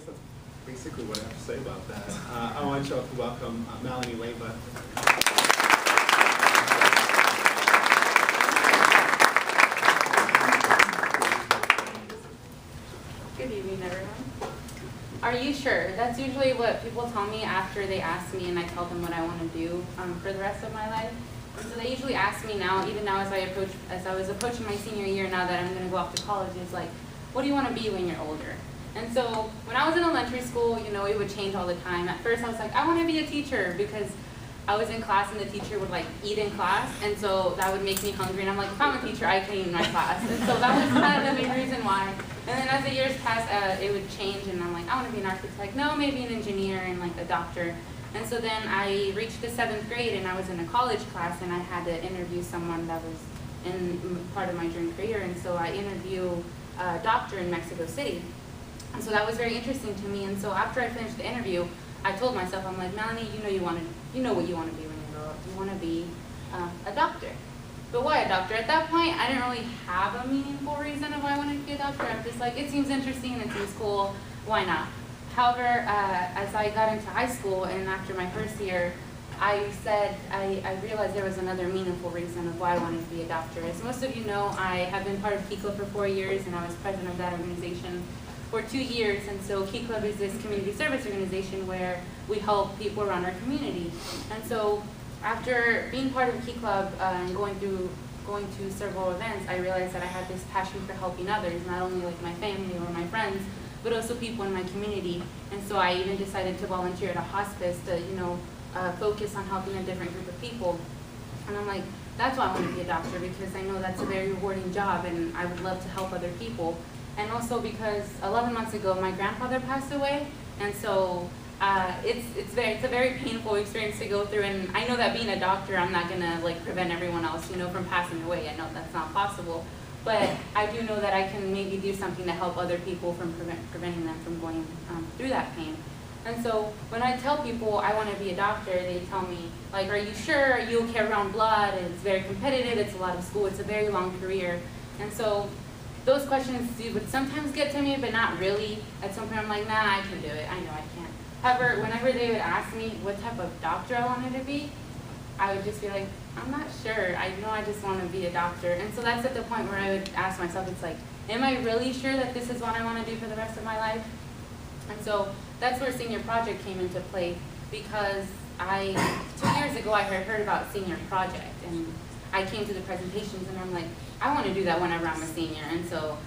guess that's basically what I have to say about that. I want y'all to welcome Malenie Leva. Good evening, everyone. Are you sure? That's usually what people tell me after they ask me and I tell them what I want to do for the rest of my life. And so they usually ask me now, even now as I was approaching my senior year, now that I'm going to go off to college, is like, what do you want to be when you're older? And so when I was in elementary school, you know, it would change all the time. At first I was like, I want to be a teacher, because I was in class and the teacher would like eat in class, and so that would make me hungry, and I'm like, if I'm a teacher, I can eat in my class. And so that was kind of the main reason why. And then as the years passed, it would change, and I'm like, I want to be an architect. No, maybe an engineer and like a doctor. And so then I reached the 7th grade, and I was in a college class, and I had to interview someone that was in part of my dream career. And so I interviewed a doctor in Mexico City. And so that was very interesting to me. And so after I finished the interview, I told myself, I'm like, Malenie, you know what you want to be when you grow up. You want to be a doctor. But why a doctor? At that point, I didn't really have a meaningful reason of why I wanted to be a doctor. I'm just like, it seems interesting, it seems cool, why not? However, as I got into high school and after my first year, I realized there was another meaningful reason of why I wanted to be a doctor. As most of you know, I have been part of Key Club for 4 years, and I was president of that organization for 2 years. And so Key Club is this community service organization where we help people around our community. And so after being part of Key Club and going to several events, I realized that I had this passion for helping others, not only like my family or my friends, but also people in my community. And so I even decided to volunteer at a hospice to, focus on helping a different group of people. And I'm like, that's why I want to be a doctor, because I know that's a very rewarding job and I would love to help other people. And also because 11 months ago, my grandfather passed away. And so it's a very painful experience to go through. And I know that being a doctor, I'm not gonna like prevent everyone else, from passing away. I know that's not possible. But I do know that I can maybe do something to help other people from preventing them from going through that pain. And so when I tell people I want to be a doctor, they tell me, like, are you sure? Are you okay around blood? It's very competitive. It's a lot of school. It's a very long career. And so those questions would sometimes get to me, but not really. At some point I'm like, nah, I can do it. I know I can't. However, whenever they would ask me what type of doctor I wanted to be, I would just be like, I'm not sure. I know I just want to be a doctor. And so that's at the point where I would ask myself, it's like, am I really sure that this is what I want to do for the rest of my life? And so that's where Senior Project came into play, because 2 years ago I had heard about Senior Project, and I came to the presentations and I'm like, I want to do that whenever I'm a senior. And so,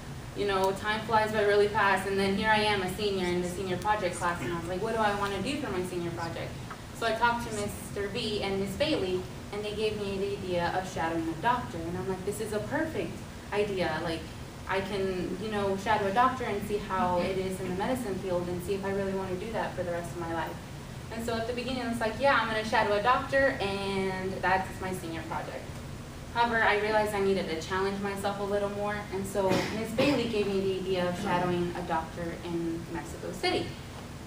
time flies by really fast, and then here I am, a senior in the Senior Project class, and I was like, what do I want to do for my Senior Project? So I talked to Mr. B and Ms. Bailey, and they gave me the idea of shadowing a doctor. And I'm like, this is a perfect idea. Like, I can, shadow a doctor and see how it is in the medicine field and see if I really want to do that for the rest of my life. And so at the beginning, it's like, yeah, I'm going to shadow a doctor, and that's my Senior Project. However, I realized I needed to challenge myself a little more, and so Ms. Bailey gave me the idea of shadowing a doctor in Mexico City.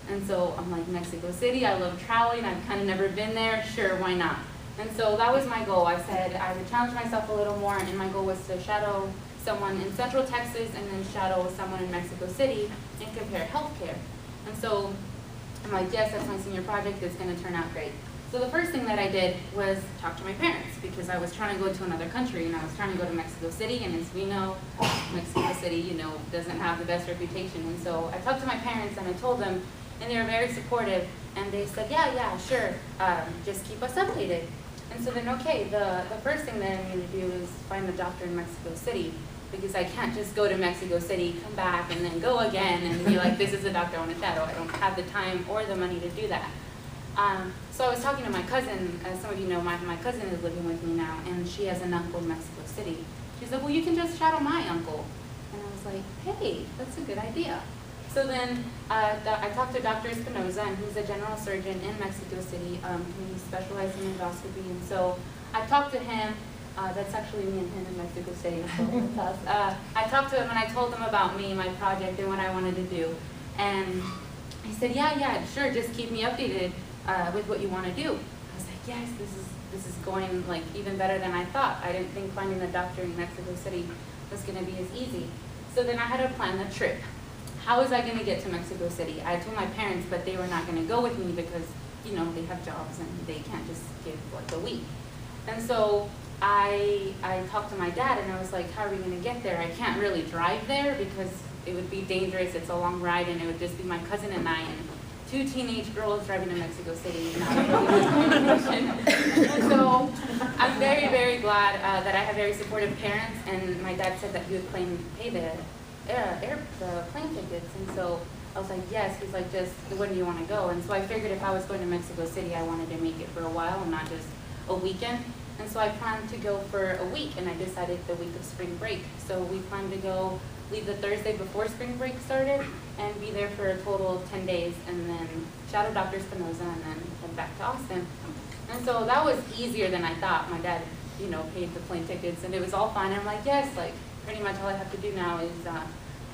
And so I'm like, Mexico City, I love traveling, I've kind of never been there, sure, why not? And so that was my goal. I said I would challenge myself a little more, and my goal was to shadow someone in Central Texas and then shadow someone in Mexico City and compare healthcare. And so I'm like, yes, that's my Senior Project, it's going to turn out great. So the first thing that I did was talk to my parents, because I was trying to go to another country, and I was trying to go to Mexico City, and as we know, Mexico City, doesn't have the best reputation. And so I talked to my parents and I told them, and they were very supportive, and they said, yeah, sure, just keep us updated. And so then, okay, the first thing that I need to do is find a doctor in Mexico City, because I can't just go to Mexico City, come back, and then go again, and be like, this is the doctor I want to shadow. I don't have the time or the money to do that. So I was talking to my cousin. As some of you know, my cousin is living with me now, and she has an uncle in Mexico City. She said, well, you can just shadow my uncle. And I was like, hey, that's a good idea. So then I talked to Dr. Espinoza, and he's a general surgeon in Mexico City. He specializes in endoscopy. And so I talked to him. That's actually me and him in Mexico City. So I talked to him, and I told him about me, my project, and what I wanted to do. And he said, yeah, sure, just keep me updated with what you want to do. I was like, yes, this is going like even better than I thought. I didn't think finding a doctor in Mexico City was going to be as easy. So then I had to plan the trip. how was I going to get to Mexico City? I told my parents, but they were not going to go with me because, you know, they have jobs and they can't just give like a week. And so I talked to my dad and I was like, how are we going to get there? I can't really drive there because it would be dangerous. It's a long ride and it would just be my cousin and I and 2 teenage girls driving to Mexico City. And so I'm very, very glad that I have very supportive parents, and my dad said that he would pay the plane tickets. And so I was like, yes. He's like, just when do you want to go? And so I figured if I was going to Mexico City, I wanted to make it for a while and not just a weekend. And so I planned to go for a week, and I decided the week of spring break. So we planned to go, leave the Thursday before spring break started, and be there for a total of 10 days, and then shadow Dr. Espinoza, and then head back to Austin. And so that was easier than I thought. My dad, you know, paid the plane tickets, and it was all fine. I'm like, yes, like pretty much all I have to do now is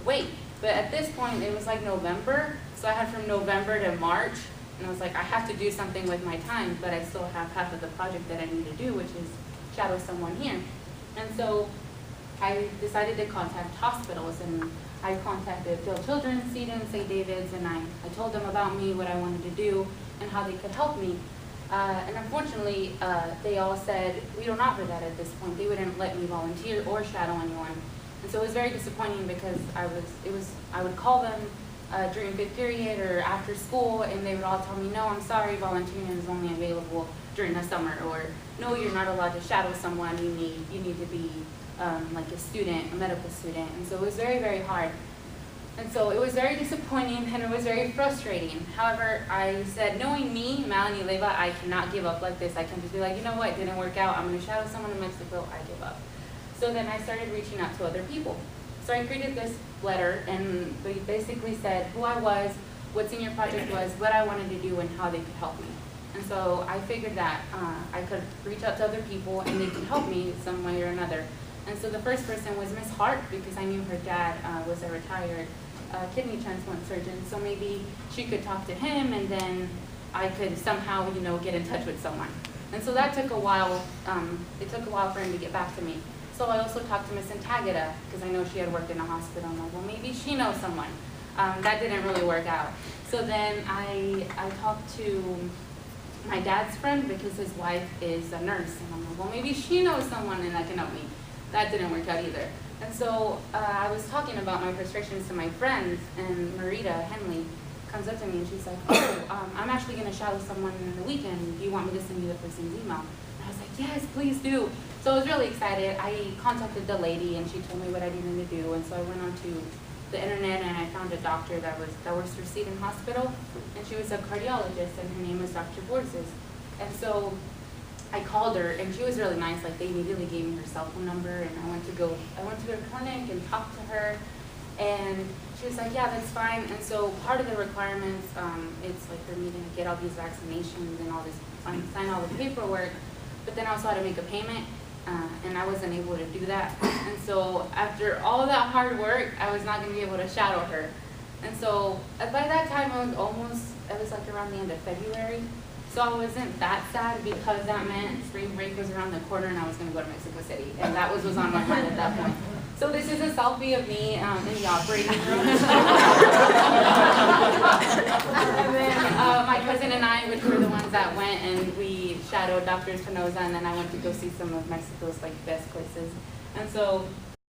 wait. But at this point, it was like November, so I had from November to March. And I was like, I have to do something with my time, but I still have half of the project that I need to do, which is shadow someone here. And so I decided to contact hospitals, and I contacted Phil Children's, Seton, St. David's, and I told them about me, what I wanted to do, and how they could help me. And unfortunately, they all said, we don't offer that at this point. They wouldn't let me volunteer or shadow anyone. And so it was very disappointing because I would call them during fifth period or after school, and they would all tell me, no, I'm sorry, volunteering is only available during the summer, or no, you're not allowed to shadow someone, you need to be like a student, a medical student. And so it was very, very hard. And so it was very disappointing and it was very frustrating. However, I said, knowing me, Malenie Leva, I cannot give up like this. I can just be like, you know what, it didn't work out, I'm gonna shadow someone in Mexico, I give up. So then I started reaching out to other people. So I created this letter, and they basically said who I was, what senior project was, what I wanted to do, and how they could help me. And so I figured that I could reach out to other people and they could help me some way or another. And so the first person was Miss Hart, because I knew her dad was a retired kidney transplant surgeon. So maybe she could talk to him, and then I could somehow, you know, get in touch with someone. And so that took a while. It took a while for him to get back to me. So I also talked to Miss Antagata, because I know she had worked in a hospital. I'm like, well, maybe she knows someone. That didn't really work out. So then I talked to my dad's friend, because his wife is a nurse. And I'm like, well, maybe she knows someone and that can help me. That didn't work out either. And so I was talking about my frustrations to my friends, and Marita Henley comes up to me and she's like, oh, I'm actually going to shadow someone in the weekend. Do you want me to send you the person's email? And I was like, yes, please do. So I was really excited. I contacted the lady and she told me what I needed to do. And so I went onto the internet and I found a doctor that works for Seton Hospital, and she was a cardiologist, and her name was Dr. Borges. And so I called her, and she was really nice. Like, they immediately gave me her cell phone number, and I went to her clinic and talked to her, and she was like, yeah, that's fine. And so part of the requirements, it's like for me to get all these vaccinations and all this, sign all the paperwork, but then I also had to make a payment, and I wasn't able to do that. And so after all that hard work, I was not going to be able to shadow her. And so by that time, it was like around the end of February. So I wasn't that sad, because that meant spring break was around the corner and I was going to go to Mexico City. And that was on my mind at that point. So this is a selfie of me in the operating room. And then my cousin and I, which were the ones that went, and we shadowed Dr. Espinoza, and then I went to go see some of Mexico's like best places. And so